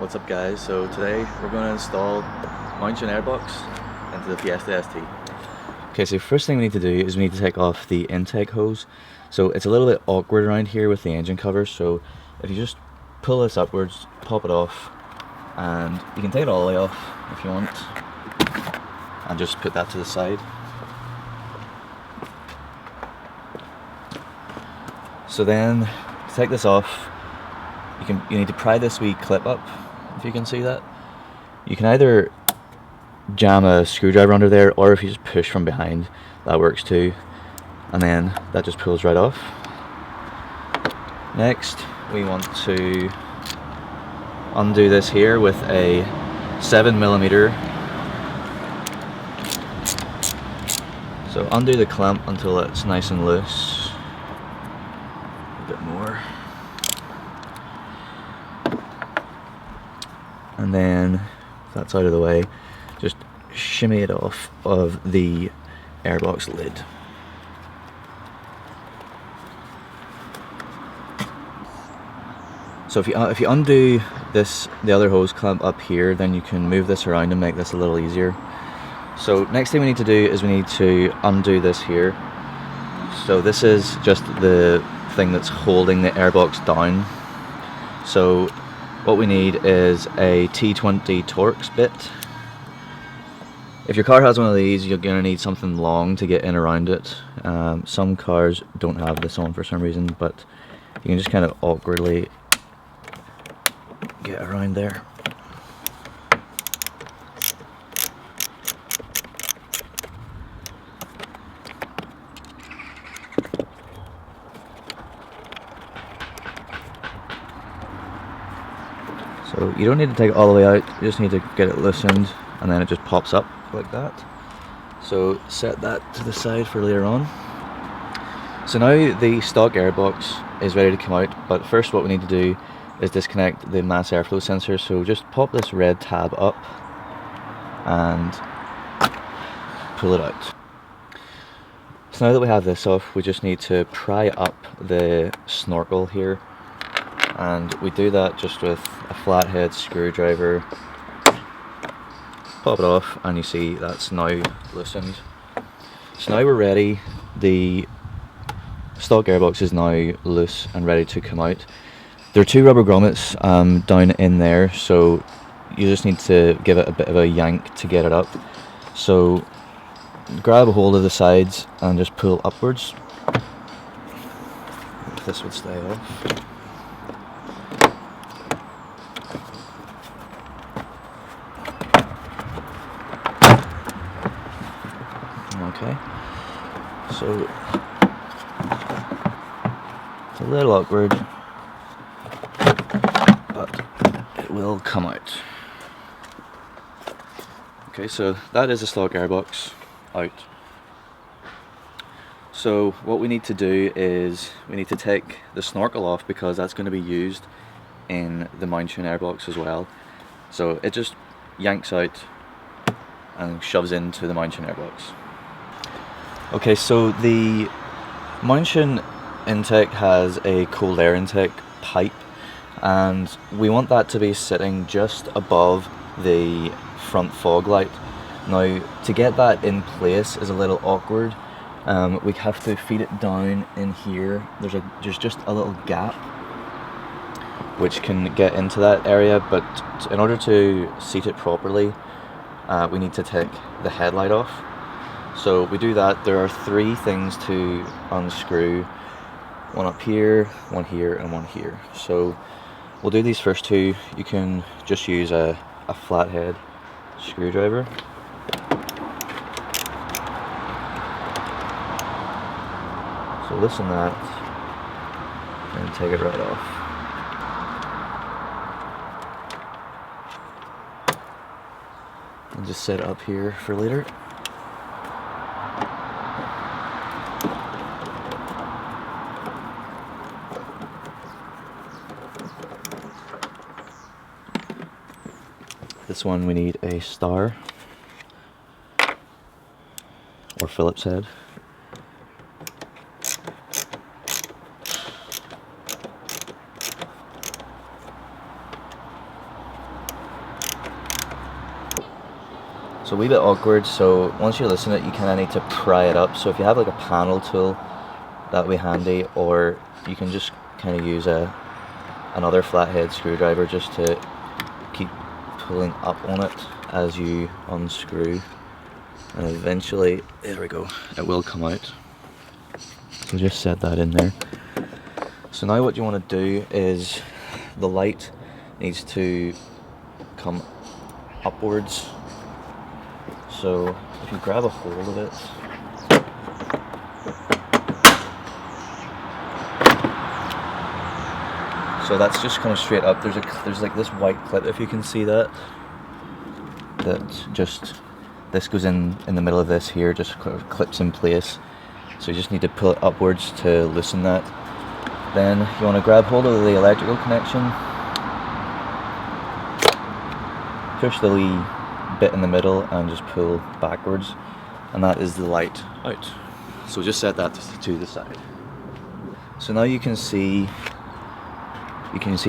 What's up guys, so today we're going to install Mountune airbox into the Fiesta ST. Okay, so first thing we need to do is we need to take off the intake hose. So it's a little bit awkward around here with the engine covers, so if you just pull this upwards, pop it off, and you can take it all the way off if you want, and just put that to the side. So then, to take this off, you need to pry this wee clip up, if you can see that. You can either jam a screwdriver under there, or if you just push from behind, that works too. And then that just pulls right off. Next, we want to undo this here with a 7mm. So undo the clamp until it's nice and loose. A bit more. And then, if that's out of the way, just shimmy it off of the airbox lid. So if you undo the other hose clamp up here, then you can move this around and make this a little easier. So next thing we need to do is we need to undo this here. So this is just the thing that's holding the airbox down. So what we need is a T20 Torx bit. If your car has one of these, you're going to need something long to get in around it. Some cars don't have this on for some reason, but you can just kind of awkwardly get around there. So you don't need to take it all the way out, you just need to get it loosened, and then it just pops up like that. So set that to the side for later on. So now the stock airbox is ready to come out, but first what we need to do is disconnect the mass airflow sensor. So just pop this red tab up and pull it out. So now that we have this off, we just need to pry up the snorkel here. And we do that just with a flathead screwdriver. Pop it off, and you see that's now loosened. So now we're ready. The stock airbox is now loose and ready to come out. There are two rubber grommets down in there, so you just need to give it a bit of a yank to get it up. So grab a hold of the sides and just pull upwards. If this would stay off. Okay, so it's a little awkward, but it will come out. Okay, so that is the stock airbox out. So what we need to do is we need to take the snorkel off, because that's going to be used in the Mountune airbox as well. So it just yanks out and shoves into the Mountune airbox. Okay, so the Mountune intake has a cold air intake pipe, and we want that to be sitting just above the front fog light. Now, to get that in place is a little awkward. We have to feed it down in here. There's just a little gap which can get into that area, but in order to seat it properly, we need to take the headlight off. So we do that. There are three things to unscrew. One up here, one here, and one here. So we'll do these first two. You can just use a flathead screwdriver. So loosen that and take it right off. And just set it up here for later. This one we need a star or Phillips head. So a wee bit awkward, so once you loosen it you kind of need to pry it up. So if you have like a panel tool, that would be handy, or you can just kind of use another flathead screwdriver just to keep pulling up on it as you unscrew, and eventually, there we go, it will come out. So just set that in there. So now what you want to do is the light needs to come upwards. So if you grab a hold of it, so that's just kind of straight up. There's like this white clip, if you can see that. This goes in the middle of this here, just clips in place. So you just need to pull it upwards to loosen that. Then you want to grab hold of the electrical connection, push the wee bit in the middle and just pull backwards, and that is the light out. So just set that to the side. So now you can see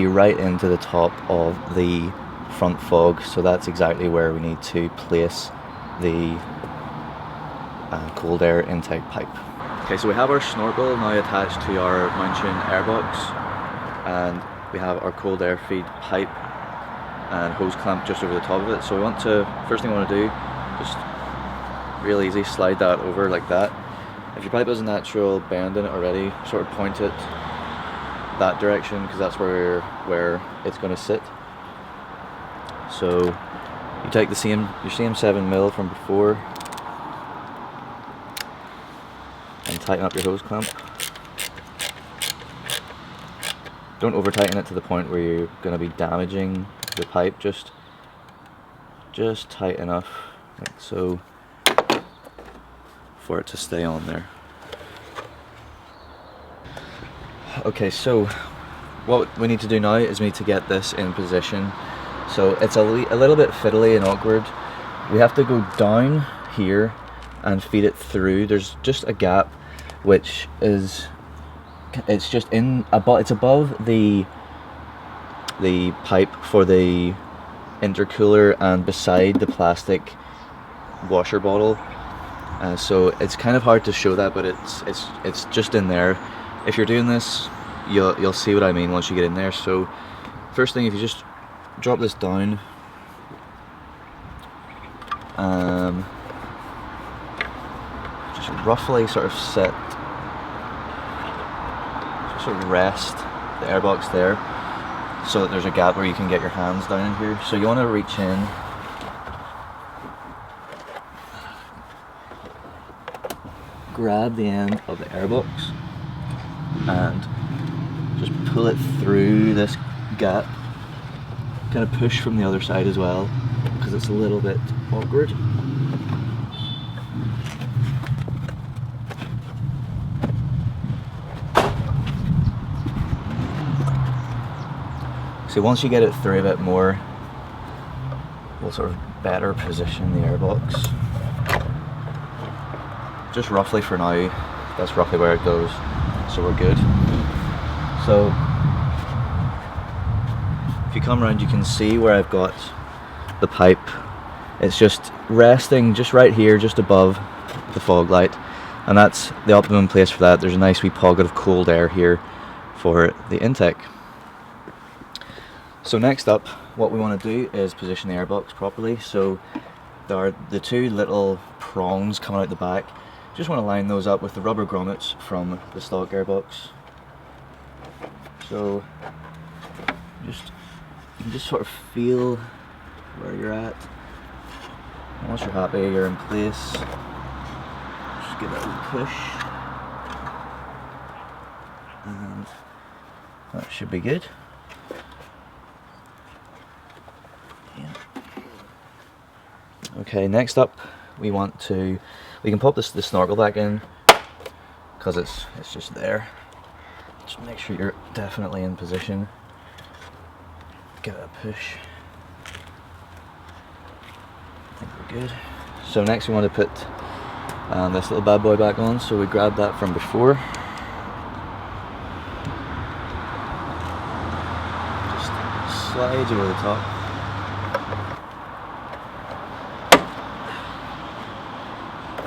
right into the top of the front fog, so that's exactly where we need to place the cold air intake pipe. Okay, so we have our snorkel now attached to our Mountune airbox, and we have our cold air feed pipe and hose clamp just over the top of it. So first thing I want to do, just real easy, slide that over like that. If your pipe has a natural bend in it already, sort of point it that direction, because that's where it's going to sit. So you take your same 7mm from before and tighten up your hose clamp. Don't over tighten it to the point where you're going to be damaging the pipe. Just tight enough like so for it to stay on there. Okay, so what we need to do now is we need to get this in position. So it's a little bit fiddly and awkward. We have to go down here and feed it through. There's just a gap which is, it's above the pipe for the intercooler and beside the plastic washer bottle. So it's kind of hard to show that, but it's just in there. If you're doing this, you'll see what I mean once you get in there. So first thing, if you just drop this down, just roughly sort of set, just sort of rest the airbox there, so that there's a gap where you can get your hands down in here. So you want to reach in, grab the end of the airbox and just pull it through this gap. Kind of push from the other side as well, because it's a little bit awkward. So once you get it through a bit more, we'll sort of better position the airbox. Just roughly for now, that's roughly where it goes, so we're good. So if you come around, you can see where I've got the pipe. It's just resting just right here, just above the fog light, and that's the optimum place for that. There's a nice wee pocket of cold air here for the intake. So next up, what we want to do is position the airbox properly. So there are the two little prongs coming out the back. Just want to line those up with the rubber grommets from the stock airbox. So you can just sort of feel where you're at. And once you're happy, you're in place. Just give it a push, and that should be good. Yeah. Okay, next up, we can pop the snorkel back in, because it's just there. Just make sure you're definitely in position. Give it a push. I think we're good. So next we want to put this little bad boy back on. So we grabbed that from before. Just slides over the top.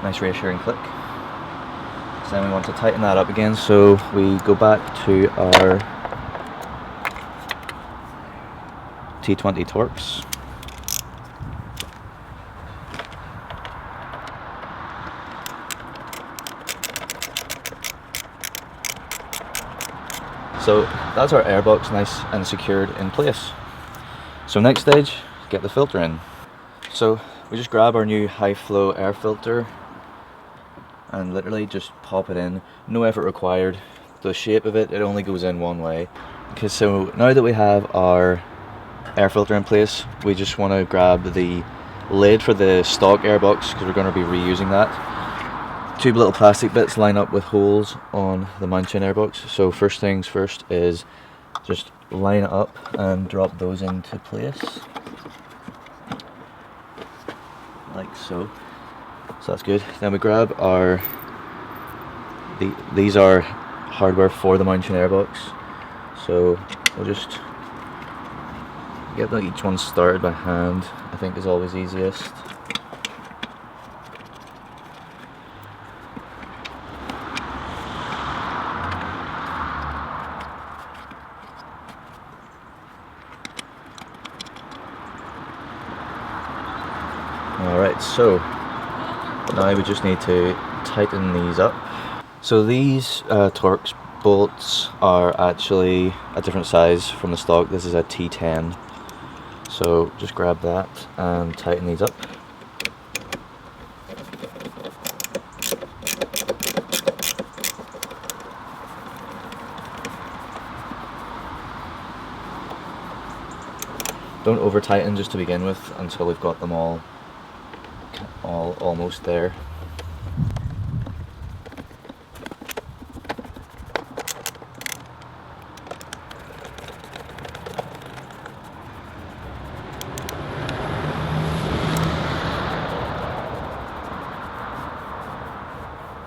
Nice reassuring click. So then we want to tighten that up again, so we go back to our T20 Torx. So that's our airbox nice and secured in place. So next stage, get the filter in. So we just grab our new high flow air filter and literally just pop it in. No effort required. The shape of it, it only goes in one way. Okay, so now that we have our air filter in place, we just want to grab the lid for the stock airbox because we're going to be reusing that. Two little plastic bits line up with holes on the Mountune airbox. So first things first is just line it up and drop those into place. Like so. So that's good. Then we grab our, these are hardware for the Mountune airbox. So we'll just get each one started by hand, I think is always easiest. Alright, so now we just need to tighten these up. So these Torx bolts are actually a different size from the stock. This is a T10. So just grab that and tighten these up. Don't over tighten just to begin with until we've got them all almost there.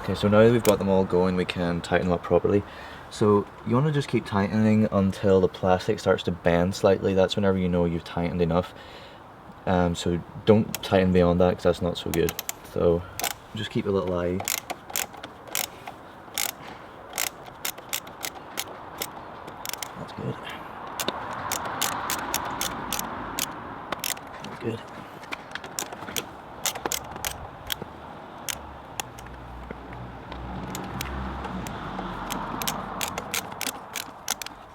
Okay, so now that we've got them all going, we can tighten them up properly. So you want to just keep tightening until the plastic starts to bend slightly. That's whenever you know you've tightened enough. So don't tighten beyond that because that's not so good. So just keep a little eye. That's good. That's good.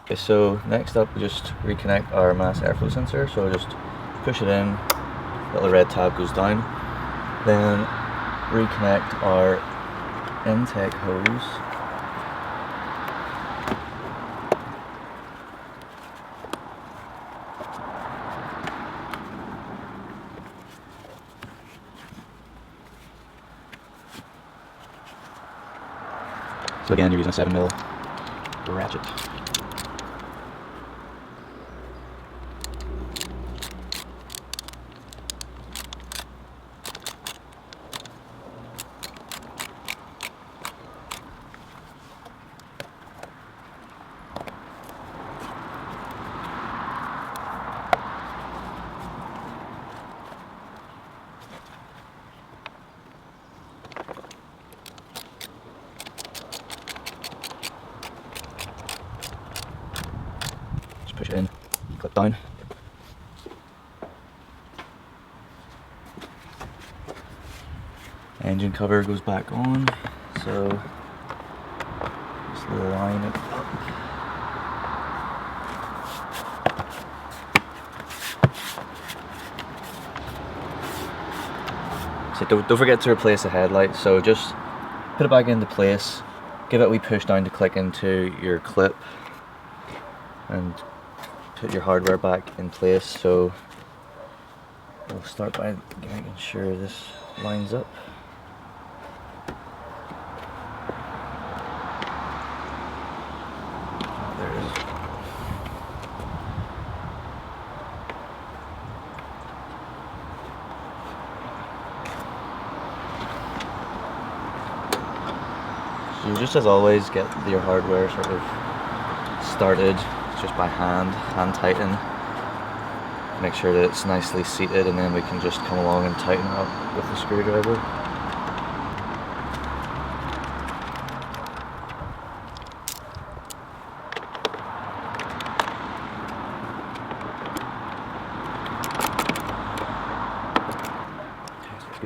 Okay, so next up we just reconnect our mass airflow sensor. So just push it in, little red tab goes down. Then reconnect our intake hose. So again, you're using a 7mm ratchet. Push it in, clip down. Engine cover goes back on, so just line it up. So don't forget to replace the headlight, so just put it back into place, give it a wee push down to click into your clip, and put your hardware back in place. So we'll start by making sure this lines up. There it is. So just as always, get your hardware sort of started just by hand tighten, make sure that it's nicely seated, and then we can just come along and tighten it up with the screwdriver.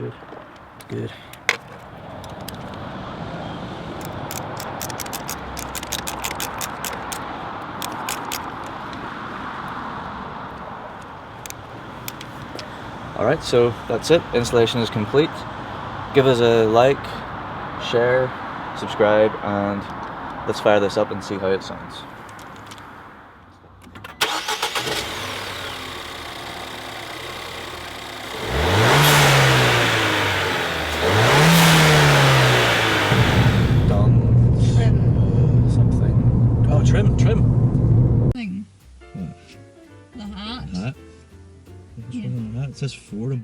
good. It's good. Alright, so that's it. Installation is complete. Give us a like, share, subscribe, and let's fire this up and see how it sounds. Trim. Thing. The hat. Hat. What's wrong with that? It says 4 above.